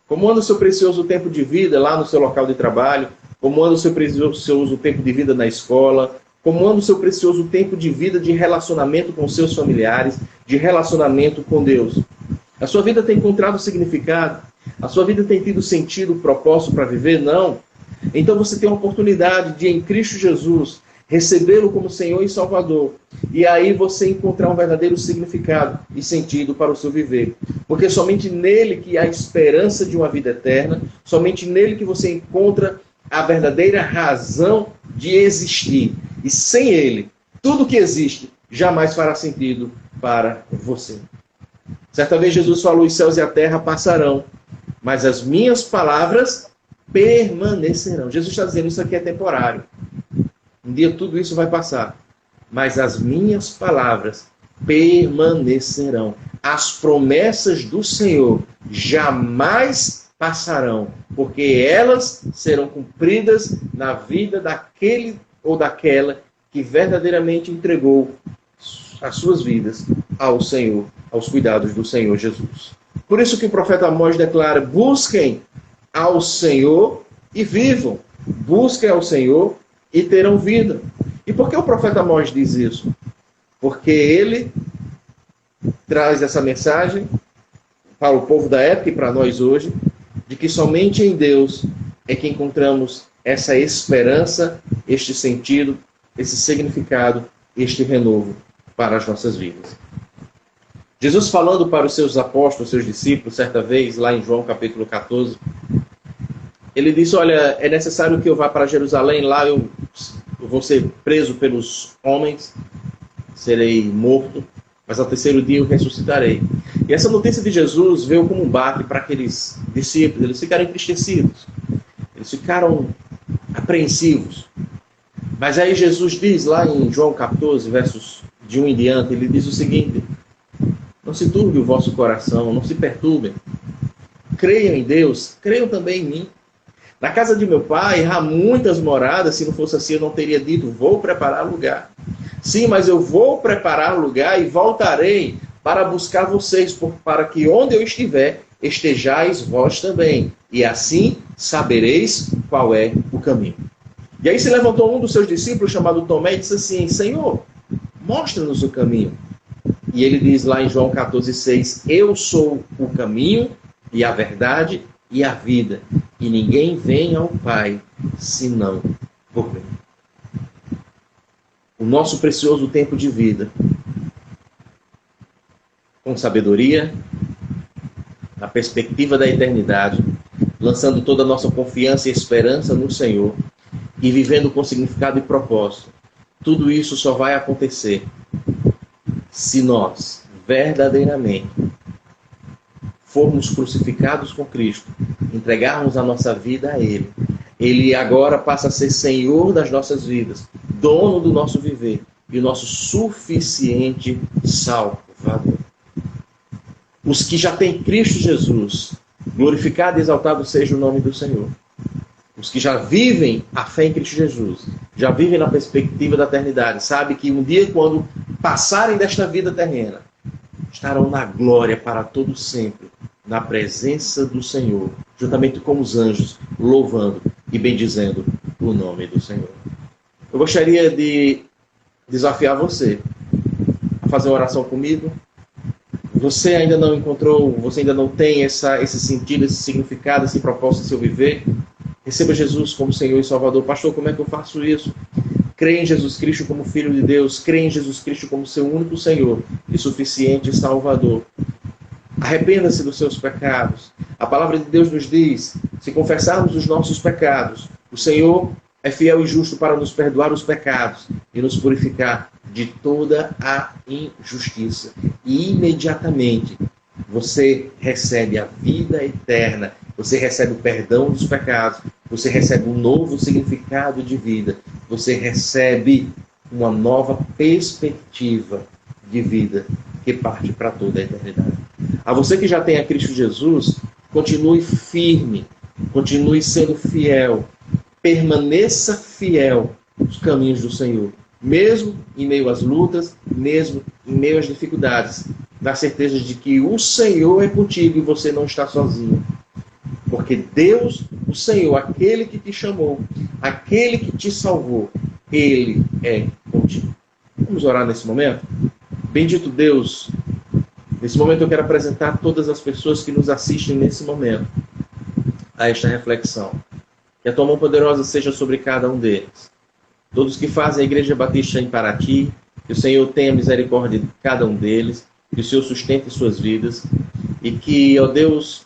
Como anda o seu precioso tempo de vida lá no seu local de trabalho? Como anda o seu precioso tempo de vida na escola? Como anda o seu precioso tempo de vida de relacionamento com seus familiares, de relacionamento com Deus? A sua vida tem encontrado significado? A sua vida tem tido sentido, propósito para viver? Não. Então você tem a oportunidade de, em Cristo Jesus, recebê-lo como Senhor e Salvador. E aí você encontrar um verdadeiro significado e sentido para o seu viver. Porque somente nele que há esperança de uma vida eterna, somente nele que você encontra a verdadeira razão de existir. E sem ele, tudo que existe jamais fará sentido para você. Certa vez Jesus falou, os céus e a terra passarão, mas as minhas palavras permanecerão. Jesus está dizendo, isso aqui é temporário. Um dia tudo isso vai passar. Mas as minhas palavras permanecerão. As promessas do Senhor jamais passarão, porque elas serão cumpridas na vida daquele ou daquela que verdadeiramente entregou as suas vidas ao Senhor, aos cuidados do Senhor Jesus. Por isso que o profeta Amós declara, busquem ao Senhor e vivam. Busquem ao Senhor e terão vida. E por que o profeta Amós diz isso? Porque ele traz essa mensagem para o povo da época e para nós hoje, de que somente em Deus é que encontramos essa esperança, este sentido, esse significado, este renovo para as nossas vidas. Jesus falando para os seus apóstolos, seus discípulos, certa vez, lá em João capítulo 14, ele disse, olha, é necessário que eu vá para Jerusalém, lá eu vou ser preso pelos homens, serei morto, mas ao terceiro dia eu ressuscitarei. E essa notícia de Jesus veio como um baque para aqueles discípulos, eles ficaram entristecidos, eles ficaram apreensivos. Mas aí Jesus diz lá em João 14, versos de 1 em diante, ele diz o seguinte, não se turbe o vosso coração, não se perturbem, creiam em Deus, creiam também em mim. Na casa de meu pai há muitas moradas, se não fosse assim eu não teria dito, vou preparar lugar. Sim, mas eu vou preparar lugar e voltarei para buscar vocês, para que onde eu estiver, estejais vós também. E assim sabereis qual é o caminho. E aí se levantou um dos seus discípulos, chamado Tomé, e disse assim, Senhor, mostra-nos o caminho. E ele diz lá em João 14,6, eu sou o caminho e a verdade e a vida. e ninguém vem ao Pai senão por mim. O nosso precioso tempo de vida, com sabedoria, na perspectiva da eternidade, lançando toda a nossa confiança e esperança no Senhor e vivendo com significado e propósito. Tudo isso só vai acontecer se nós verdadeiramente formos crucificados com Cristo, entregarmos a nossa vida a Ele. Ele agora passa a ser Senhor das nossas vidas, dono do nosso viver e o nosso suficiente Salvador. Os que já têm Cristo Jesus, glorificado e exaltado seja o nome do Senhor. Os que já vivem a fé em Cristo Jesus, já vivem na perspectiva da eternidade, sabem que um dia, quando passarem desta vida terrena, estarão na glória para todo sempre, na presença do Senhor, juntamente com os anjos, louvando e bendizendo o nome do Senhor. Eu gostaria de desafiar você a fazer uma oração comigo. Você ainda não encontrou, você ainda não tem esse sentido, esse significado, esse propósito de seu viver? Receba Jesus como Senhor e Salvador. Pastor, como é que eu faço isso? Crê em Jesus Cristo como Filho de Deus. Crê em Jesus Cristo como seu único Senhor e suficiente Salvador. Arrependa-se dos seus pecados. A palavra de Deus nos diz, se confessarmos os nossos pecados, o Senhor é fiel e justo para nos perdoar os pecados e nos purificar de toda a injustiça. E imediatamente você recebe a vida eterna, você recebe o perdão dos pecados, você recebe um novo significado de vida, você recebe uma nova perspectiva de vida que parte para toda a eternidade. A você que já tem a Cristo Jesus, continue firme, continue sendo fiel, permaneça fiel nos caminhos do Senhor, mesmo em meio às lutas, mesmo em meio às dificuldades, na certeza de que o Senhor é contigo e você não está sozinho. Porque Deus, o Senhor, aquele que te chamou, aquele que te salvou, Ele é contigo. Vamos orar nesse momento? Bendito Deus, nesse momento eu quero apresentar todas as pessoas que nos assistem nesse momento a esta reflexão. Que a tua mão poderosa seja sobre cada um deles. Todos que fazem a Igreja Batista em Paraty, que o Senhor tenha misericórdia de cada um deles, que o Senhor sustente suas vidas e que, ó Deus,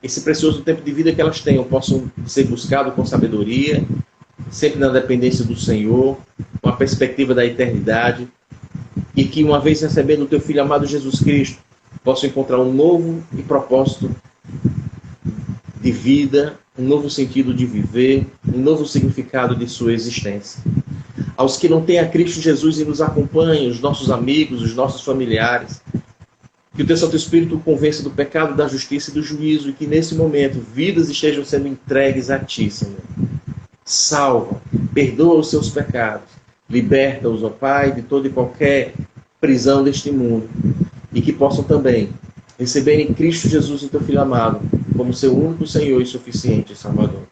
esse precioso tempo de vida que elas tenham possam ser buscados com sabedoria, sempre na dependência do Senhor, com a perspectiva da eternidade, e que, uma vez recebendo o teu Filho amado Jesus Cristo, possam encontrar um novo e propósito de vida, um novo sentido de viver, um novo significado de sua existência. Aos que não têm a Cristo Jesus e nos acompanham, os nossos amigos, os nossos familiares, que o teu Santo Espírito convença do pecado, da justiça e do juízo, e que nesse momento vidas estejam sendo entregues a ti, Senhor. Salva, perdoa os seus pecados, liberta-os, ó Pai, de toda e qualquer prisão deste mundo, e que possam também receber em Cristo Jesus, o teu Filho amado, como seu único Senhor e suficiente Salvador.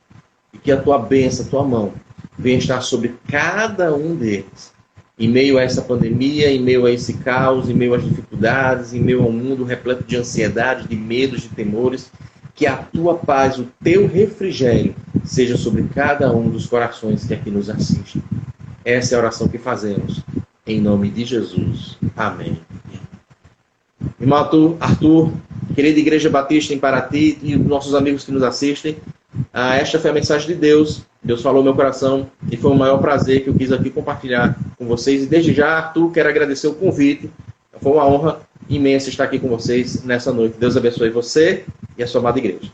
E que a tua bênção, a tua mão, venha estar sobre cada um deles, em meio a essa pandemia, em meio a esse caos, em meio às dificuldades, em meio a um mundo repleto de ansiedade, de medos, de temores, que a tua paz, o teu refrigério, seja sobre cada um dos corações que aqui nos assistem. Essa é a oração que fazemos, em nome de Jesus. Amém. Irmão Arthur, querida Igreja Batista em Paraty e nossos amigos que nos assistem, esta foi a mensagem de Deus. Deus falou no meu coração e foi um maior prazer que eu quis aqui compartilhar com vocês. E desde já, Arthur, quero agradecer o convite. Foi uma honra imensa estar aqui com vocês nessa noite. Deus abençoe você e a sua amada igreja.